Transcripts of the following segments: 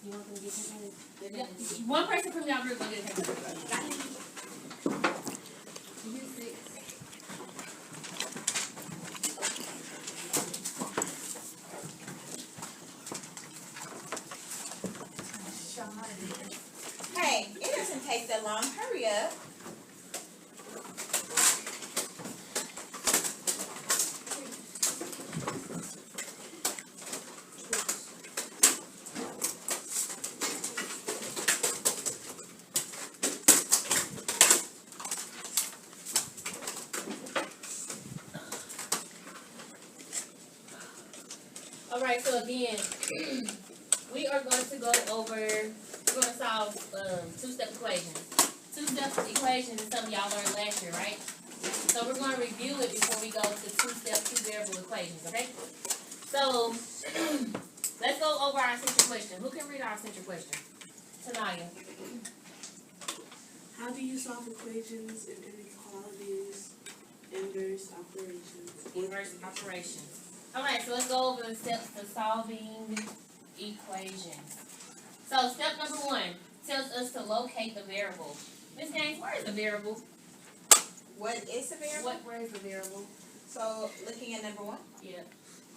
You want them to get him? One person from y'all group will get him. Got it. You 6. Hey, it doesn't take that long. Hurry up. Alright, so again, we are going to go over, we're going to solve two-step equations. Two-step equations is something y'all learned last year, right? So we're going to review it before we go to two-step, two-variable equations, okay? So, let's go over our central question. Who can read our central question? Tanaya. How do you solve equations and inequalities, inverse operations? Inverse operations. Alright, so let's go over the steps to solving equations. So step number 1 tells us to locate the variable. Ms. Gaines, where is the variable? What is a variable? Where is the variable? So, looking at number 1? Yeah.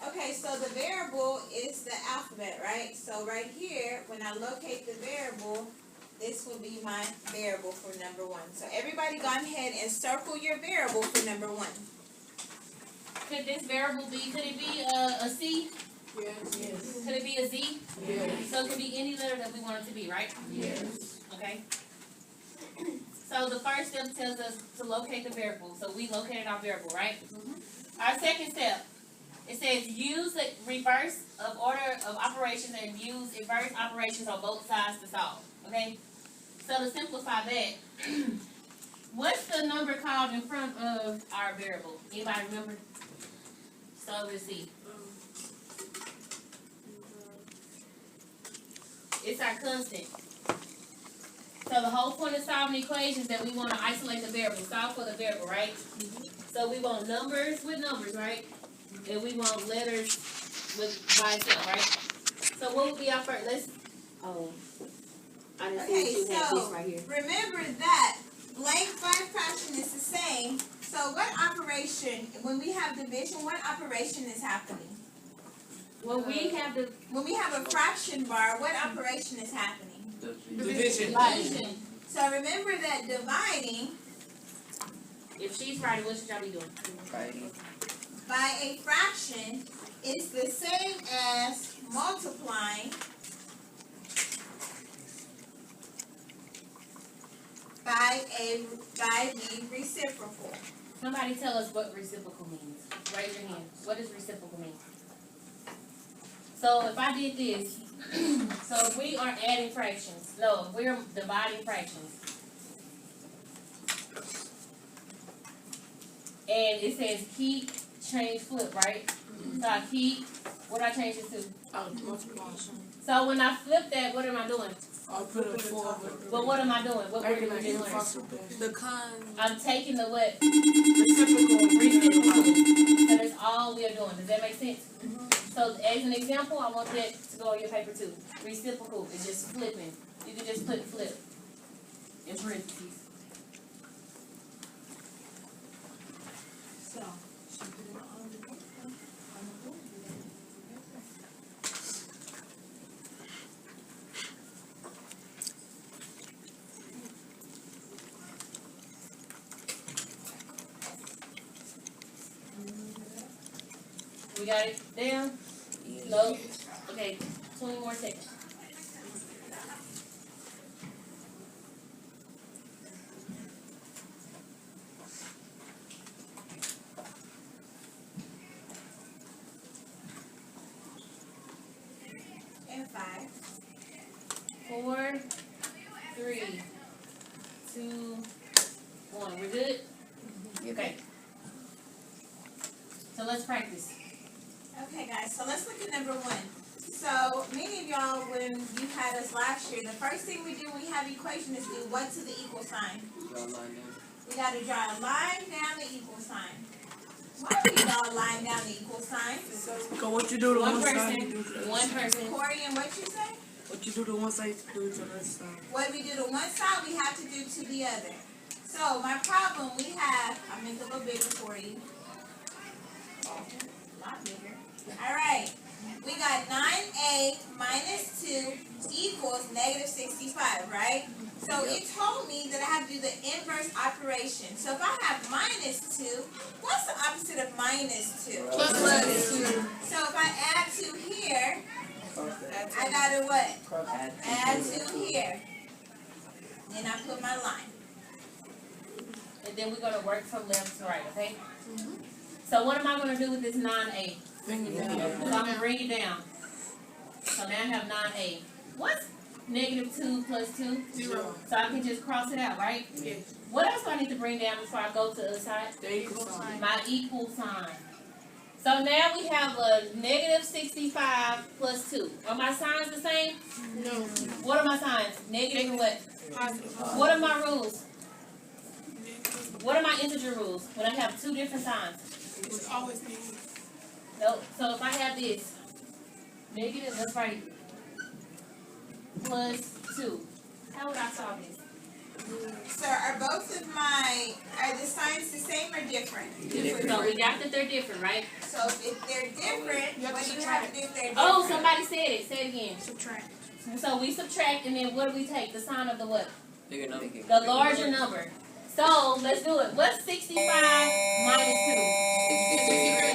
Okay, so the variable is the alphabet, right? So right here, when I locate the variable, this will be my variable for number 1. So everybody go ahead and circle your variable for number 1. Could this variable be, could it be a C? Yes. Could it be a Z? Yes. So it could be any letter that we want it to be, right? Yes. Okay. So the first step tells us to locate the variable. So we located our variable, right? Our second step, it says use the reverse of order of operations and use inverse operations on both sides to solve. Okay? So to simplify that, what's the number called in front of our variable? Anybody remember? So let's see. It's our constant. So the whole point of solving equations is that we want to isolate the variable, solve for the variable, right? So we want numbers with numbers, right? And we want letters with by itself, right? So what would be our first? Let's. Oh, I didn't Okay, see you had so this right here. remember that blank fraction is the same. So what operation, when we have division, what operation is happening? Well, we have the When we have a fraction bar, what operation is happening? Division. division. So remember that dividing If she's right, what should y'all be doing? by a fraction is the same as multiplying by the reciprocal. Somebody tell us what reciprocal means. Raise your hand. What does reciprocal mean? So if I did this, so if we are adding fractions. No, if we're dividing fractions. And it says keep, change, flip, right? So I keep, what do I change it to? Multiplication. So when I flip that, what am I doing? I'll put a 4. But what am I doing? What word did we just learn? The con. I'm taking the what? Reciprocal. Reciprocal. So that's all we are doing. Does that make sense? So as an example, I want that to go on your paper too. Reciprocal is just flipping. You can just put flip in parentheses. So, she put it on the board. We got it down? No? Okay, 20 more seconds. And 5. 4, 3, 2, 1. We're good? Okay. So let's practice. Okay, guys, so let's look at number 1. So, many of y'all, when you had us last year, the first thing we do when we have equation is do what to the equal sign? We got to draw a line down the equal sign. Why do we draw a line down the equal sign? Go what you do to One one side, person. you do to the One other. person. Corey, and what you say? What you do to one side, do to the other side. What we do to one side, we have to do to the other. So my problem we have, I'll make it a little bigger for you. A lot bigger. Alright, we got 9a minus 2 equals negative 65, right? So it told me that I have to do the inverse operation. So if I have minus 2, what's the opposite of minus 2? Plus 2. So if I add 2 here, I gotta what? Add 2 here. Then I put my line. And then we're gonna work from left to right, okay? So what am I gonna do with this 9a? Bring it down. So I'm gonna bring it down. So now I have 9a. What's negative 2 plus 2? 0. So I can just cross it out, right? Yes. What else do I need to bring down before I go to the other side? The equal sign. My equal sign. So now we have a negative 65 plus 2. Are my signs the same? No. What are my signs? Negative and what? Positive. What are my rules? What are my integer rules when I have two different signs? It's always negative. No. So if I have this negative, that's right, plus 2. How would I solve this? So are both of are the signs the same or different? So we got that they're different, right? So if they're different, You have what to do you have to do if they're different? Oh, somebody said it. Say it again. Subtract. So we subtract, and then what do we take? The sign of the what? Bigger number. The larger number. So let's do it. What's 65 minus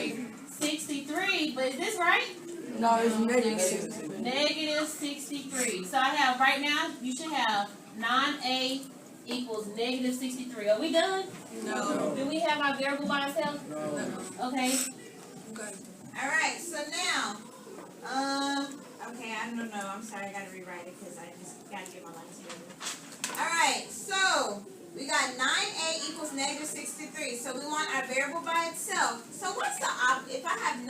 63. 2? 63. But is this right? No, it's negative. Negative 63. So I have right now, you should have 9a equals negative 63. Are we done? No. Do we have our variable by itself? Okay. Okay. Alright, so now, okay, I don't know, I'm sorry, I gotta rewrite it because I just gotta get my lines together. Alright, so, we got 9a equals negative 63, so we want our variable by itself. So what's the if I have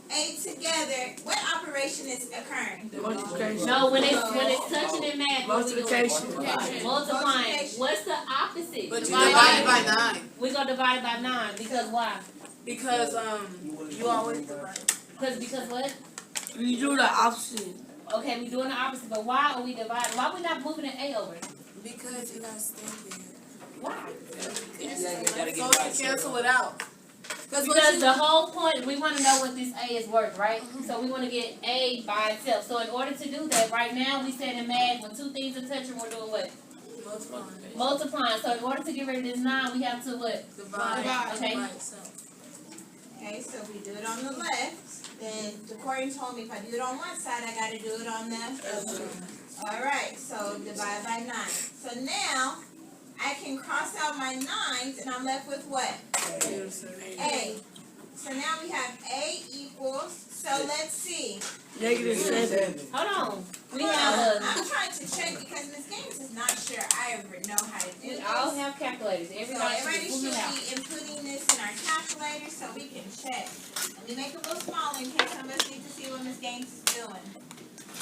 9a together, what operation is occurring? Multiplication. No, when it's touching in math, what we doing? Multiplication. Multiplying. What's the opposite? But you divide it by 9. We're gonna divide it by 9 because why? Because you always divide. Because what? We do the opposite. Okay, we're doing the opposite, but why are we dividing? Why are we not moving an a over? Because it got stay there. Why? Gotta So get you cancel it out. Because the whole point, we want to know what this a is worth, right? So we want to get a by itself. So in order to do that, right now we said in math, when two things are touching, we're doing what? Multiplying. So in order to get rid of this 9, we have to what? Divide. Okay. By itself. Okay, so we do it on the left, then Corey told me if I do it on one side, I gotta do it on the other. Alright, so divide by 9. So now, I can cross out my 9s and I'm left with what? A. So now we have A equals, so let's see. Negative 7. Hold on. We Hold have on, I'm trying to check because Ms. Gaines is not sure I ever know how to do we this. all have calculators. So Everybody everybody should should be out. be inputting this in our calculator so we can check. Let me make it a little smaller in case some of us need to see what Ms. Gaines is doing.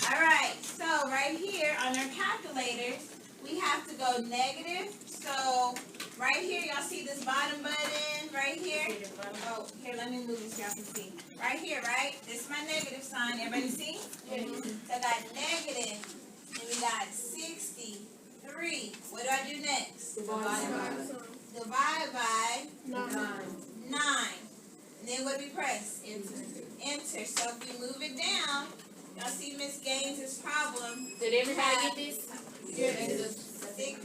Alright, so right here on our calculators, we have to go negative. So right here, y'all see this bottom button right here? Oh, here, let me move this so y'all can see. Right here, right? This is my negative sign. Everybody see? So I got negative, and we got 63. What do I do next? Divide by 9. And then what do we press? Enter. So if we move it down, y'all see Miss Gaines' problem. Did everybody get this?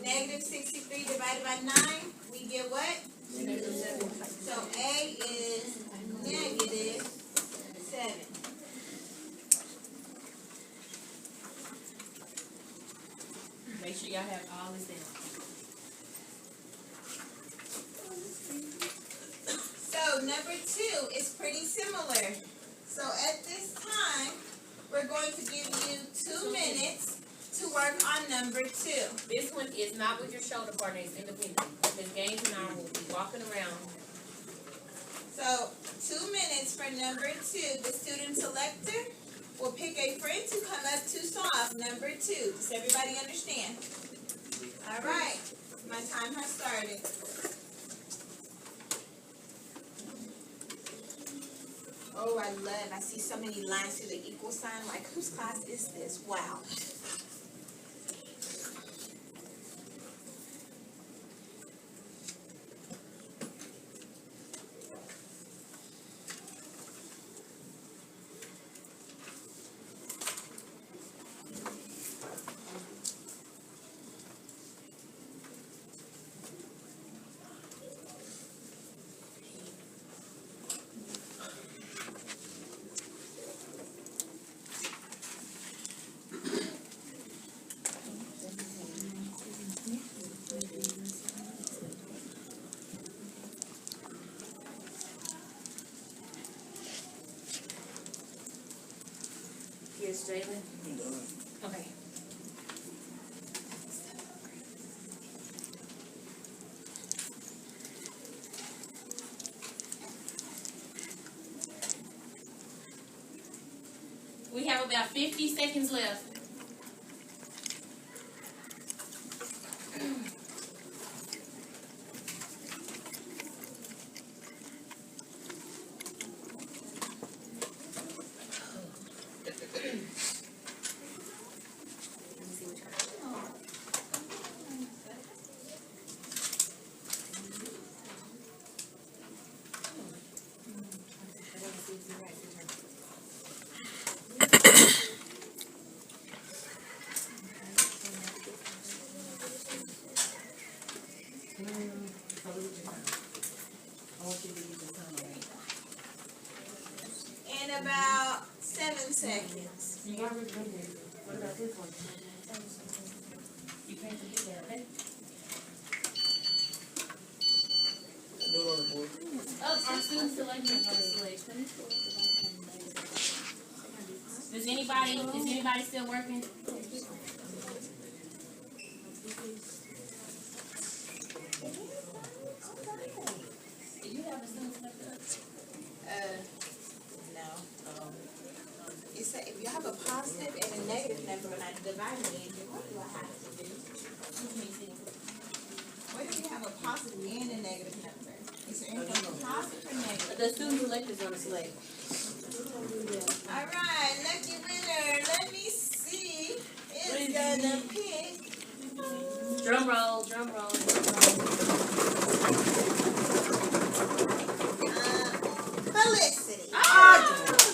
Negative 63 divided by 9, we get what? So A is negative 7. Make sure y'all have all this down. So number 2 is pretty similar. So at this time, we're going to give you 2 minutes to work on number 2. This one is not with your shoulder partner, it's independent. Ms. Gaines and I will be walking around. So 2 minutes for number 2. The student selector will pick a friend to come up to solve number 2. Does everybody understand? All right, my time has started. Oh, I see so many lines through the equal sign, like whose class is this? Wow. Here's Jalen. Okay. We have about 50 seconds left. In about 7 seconds. You already been there. What about this one? You can't forget that, okay? Do it on the board. Oh, our student selection is on the selection. Is anybody still working? Do you have a student selection? No. It said if you have a positive and a negative number and I divide it, what do I have to do? What if you have a positive and a negative number? Is there anything positive or negative? The student select is on the select. Alright, lucky winner. Let me see. It's gonna pick Drum roll, drum roll, drum roll. Felicity. Oh!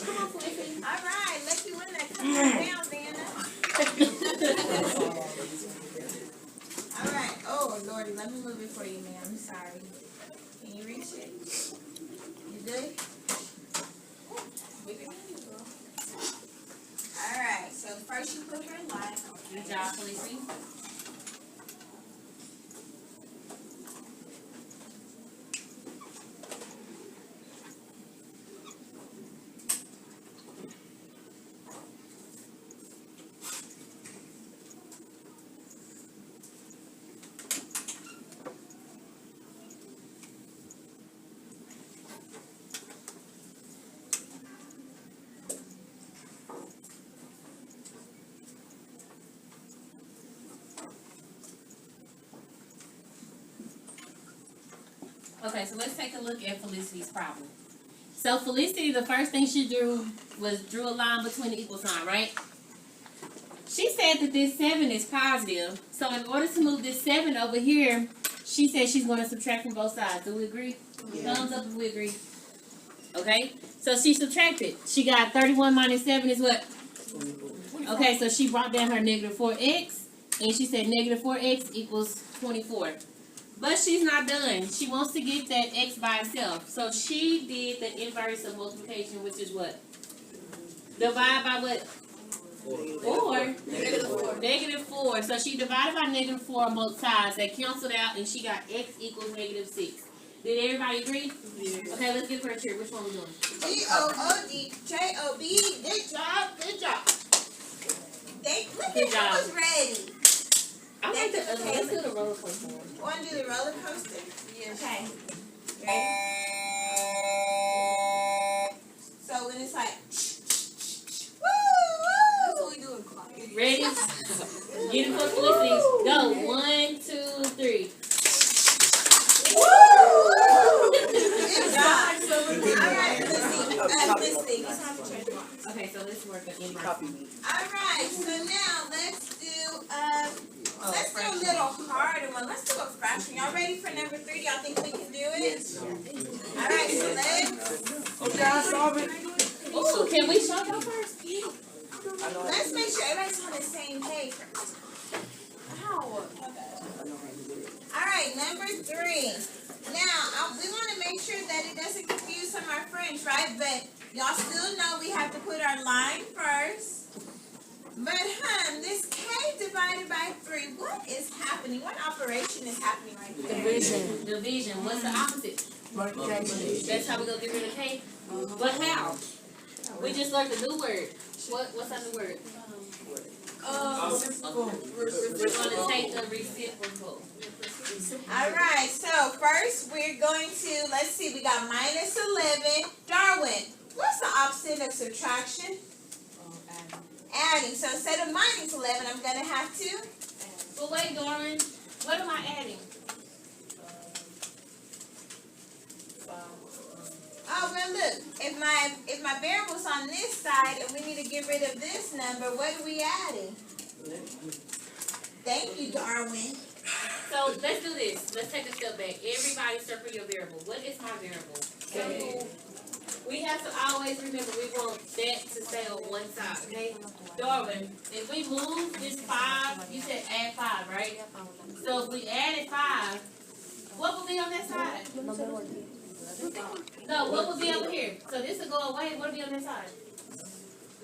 Come on, Felicity. Alright, lucky winner. Come on down, Vanna. Alright. Oh Lordy, let me move it for you, ma'am. I'm sorry. Can you reach it? You good? Alright, so first you put her in line. Good job, Felicity. Okay, so let's take a look at Felicity's problem. So Felicity, the first thing she drew was drew a line between the equal sign, right? She said that this 7 is positive. So in order to move this 7 over here, she said she's going to subtract from both sides. Do we agree? Yeah. Thumbs up if we agree. Okay, so she subtracted. She got 31 minus 7 is what? Okay, so she brought down her negative 4x, and she said negative 4x equals 24. But she's not done. She wants to get that x by itself. So she did the inverse of multiplication, which is what? Divide by what? 4. Negative 4. So she divided by negative 4 on both sides. That canceled out, and she got x equals negative 6. Did everybody agree? Yeah. Okay, let's give her a cheer. Which one we doing? G-O-O-D-J-O-B. Good job. Good job. Look Good at job. who's ready. I like the other one. Let's do the roller coaster one. Want to do the roller coaster? Yes. Okay. Ready? So when it's like, That's what we do in class. Ready? Get it for Felicity. Go. 1, 2, 3. Good job. All right, let's see. Okay, so let's work on in Copy me. Alright, so now let's do a little harder one. Let's do a fraction. Y'all ready for number 3? Y'all think we can do it? Alright, so Okay, I solve it. Ooh, can we show y'all first? let's make sure everybody's on the same page. Ow. Alright, number 3. Now, we want to make sure that it doesn't confuse some of our friends, right? But y'all still know we have to put our line first. But, this k divided by 3, what is happening? What operation is happening right there? Division. What's the opposite? That's how we gonna get rid of k? But how? We just learned a new word. What's that new word? We're gonna take the reciprocal. Alright, so first we're going to, let's see, we got minus 11. Darwin, what's the opposite of subtraction? Adding. So instead of minus 11, I'm going to have to? But wait, Darwin, what am I adding? Oh, well look, if my variable's on this side and we need to get rid of this number, what are we adding? Thank you, Darwin. So let's do this. Let's take a step back. Everybody circle your variable. What is my variable? So we have to always remember we want that to stay on one side, okay? Darwin, if we move this 5, you said add 5, right? So if we added 5, what will be on that side? No, what will be over here? So this will go away. What will be on this side?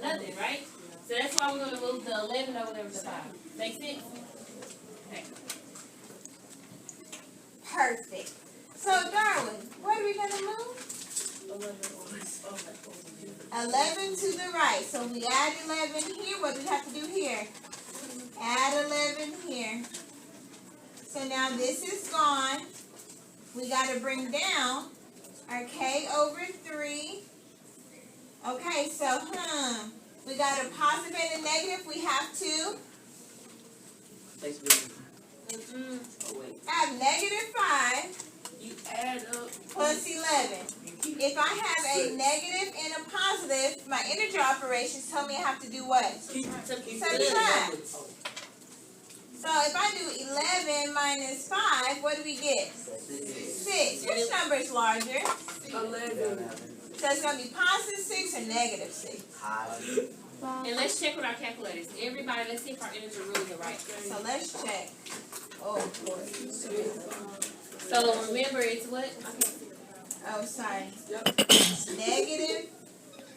Nothing, right? So that's why we're going to move the 11 over there with the 5. Make sense? Okay. Perfect. So Darwin, what are we going to move? 11 to the right. So we add 11 here. What do we have to do here? Add 11 here. So now this is gone. We got to bring down our k over 3. Okay, so we got a positive and a negative. We have to have negative 5 You add up. plus 11. If I have a negative and a positive, my integer operations tell me I have to do what? Subtract. So if I do 11 minus 5, what do we get? 6. Which number is larger? 11. So it's going to be positive 6 or negative 6. And let's check with our calculators. Everybody, let's see if our integer rules are right. So let's check. Oh, boy. So remember, it's what? Oh, sorry. Negative.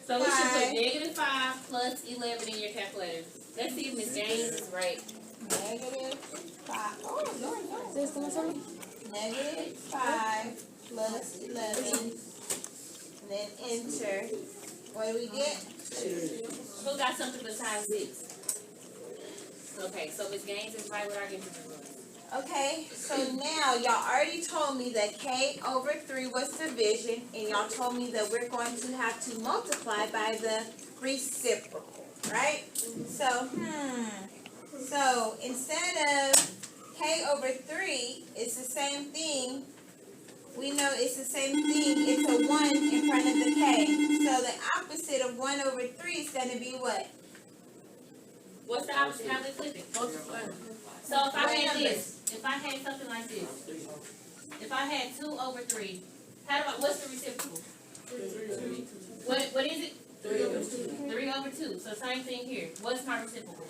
So we should put 5. negative 5 plus 11 in your calculator. Let's see if Miss Gaines is right. Negative 5. Oh, Lord. Negative 5 plus 11. And then enter. What do we get? Who got something besides 6? Okay, so Miss Gaines is right with our integer rules. Okay, so now y'all already told me that k over 3 was division, and y'all told me that we're going to have to multiply by the reciprocal, right? So, so instead of k over 3, it's the same thing. We know it's the same thing. It's a 1 in front of the k. So the opposite of 1 over 3 is going to be what? What's the opposite? How we flip it? So if I had this, if I had something like this, if I had 2 over 3, what's the reciprocal? What is it? 3 over 2. So same thing here. What's my reciprocal?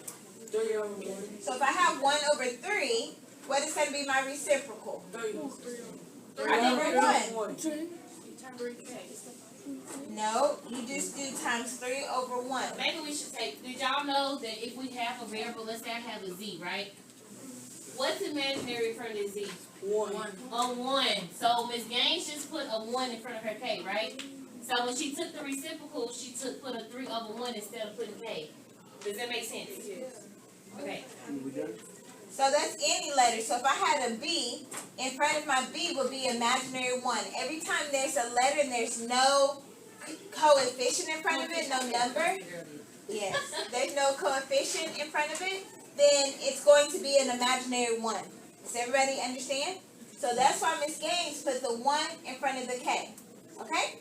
3 over 1. So if I have 1 over 3, what is going to be my reciprocal? 3 over 1. No, you just do times 3 over 1. Maybe we should take, did y'all know that if we have a variable, let's say I have a z, right? What's imaginary in front of the z? 1. A 1. So Ms. Gaines just put a 1 in front of her k, right? So when she took the reciprocal, she put a 3 over 1 instead of putting k. Does that make sense? Okay. So that's any letter. So if I had a B, in front of my B would be imaginary 1. Every time there's a letter and there's no coefficient in front of it, no number, yes, there's no coefficient in front of it, then it's going to be an imaginary 1. Does everybody understand? So that's why Miss Gaines put the 1 in front of the K. Okay?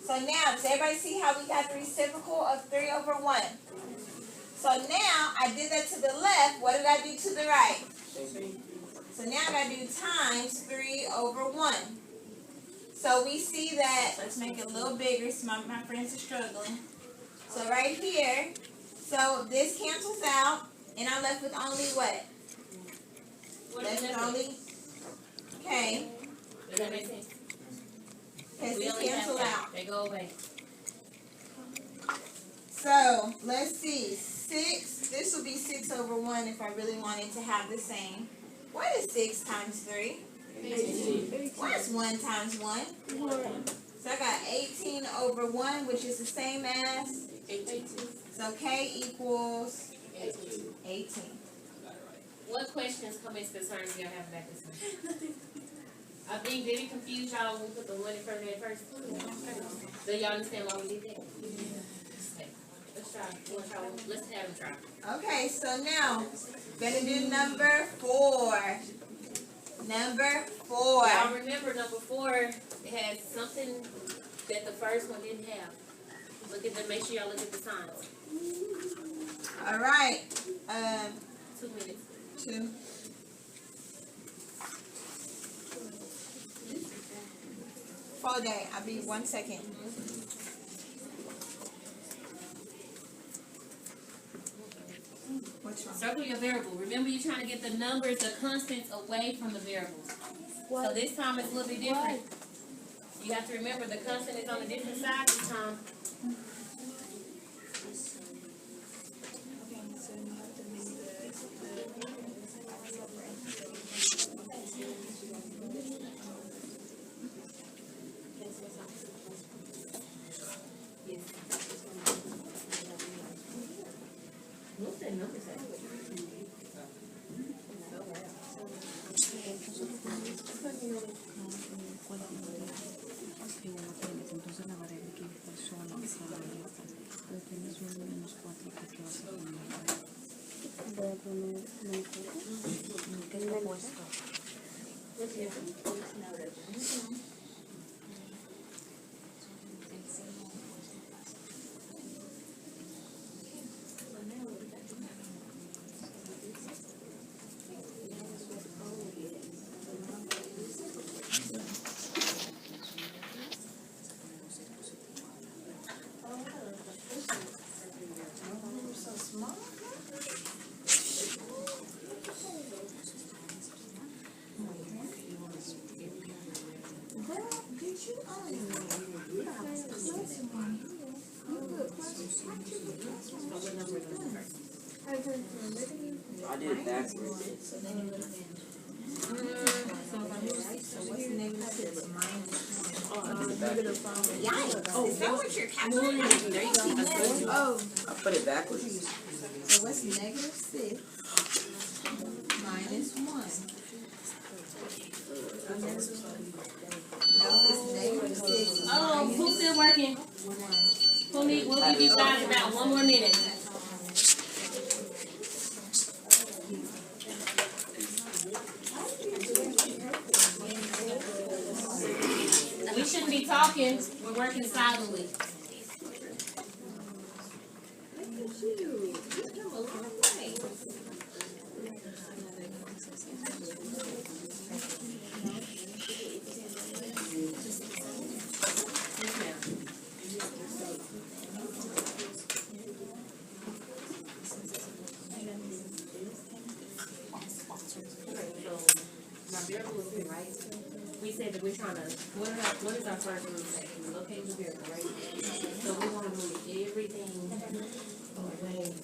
So now, does everybody see how we got the reciprocal of 3 over 1? So now, I did that to the left. What did I do to the right? So now I gotta do times 3 over 1. So we see that, let's make it a little bigger so my friends are struggling. So right here, so this cancels out, and I'm left with only what? Left with only K. Does that make sense? Because We this only have cancel that. out. They go away. So let's see, 6, this will be 6 over 1 if I really wanted to have the same. What is 6 times 3? 18. What is 1 times 1? So I got 18 over 1, which is the same as, 18. so K equals 18. What questions, comments, concerns y'all have about this one? I think, did it confuse y'all when we put the one in front of that first? Do y'all understand why we did that? Okay. Let's try. Let's have a try. Okay, so now, gonna do number 4. Number 4. Y'all remember number 4, it had something that the first one didn't have. Look at the, make sure y'all look at the signs. All right, 2 minutes. 2. Hold that, I'll be 1 second. What's wrong? Circle your variable. Remember, you're trying to get the numbers, the constants away from the variables. So this time it's a little bit different. You have to remember the constant is on a different side this time. What's that number say? Entonces la variable que son pero tienes un menos 4 que vas a poner. Voy a poner menos 4. ¿Qué le he puesto? I did it backwards. So what's -6 minus 1? Yikes, is that what you're calculating? There you go. Oh, I put it backwards. so what's -6 minus 1? No, it's -6 Oh, minus who's still working? 1. We'll give you guys about 1 more minute. We shouldn't be talking, we're working silently. Yes, ma'am. My variable is here, right? We said that we're trying to, what is our first rule say? We locate the variable, right? So we wanna move everything away from the variable.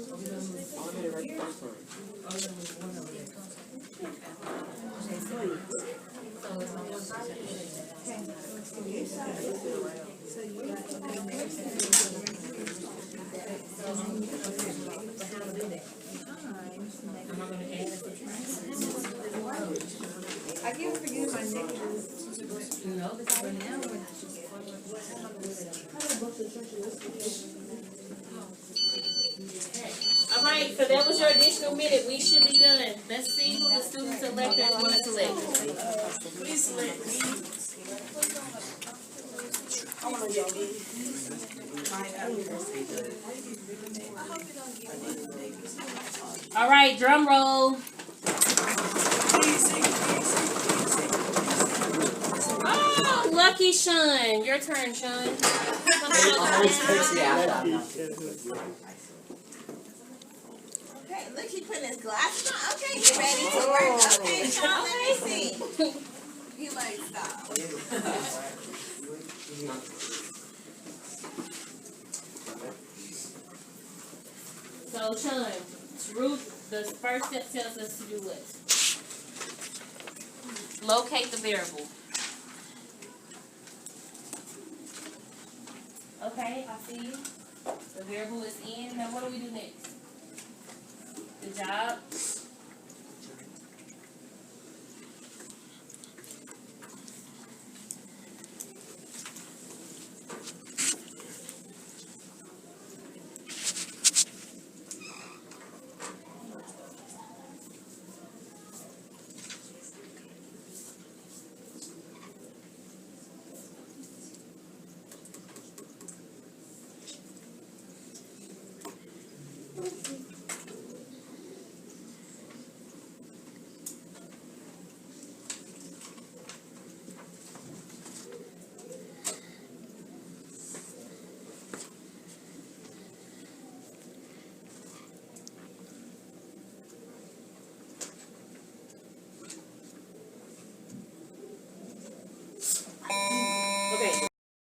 We're gonna move I did it right the first time. Oh, you're gonna move one over there. Okay, so it's on one side. But how to do that? Am I gonna add it? I can't forget my negatives. No, but for now, all right, so that was your additional minute. We should be done. Let's see who the student selectors want to select. Please select me. I wanna go. All right, drum roll. Oh, lucky Sean. Your turn, Sean. Come on, Okay, look, he putting his glasses on. Okay, you ready to work? Okay, Sean, let me see. He like, stop. So, Sean, Ruth, the first step tells us to do what? Locate the variable. Okay, I see you. The variable is in. Now, what do we do next? The job.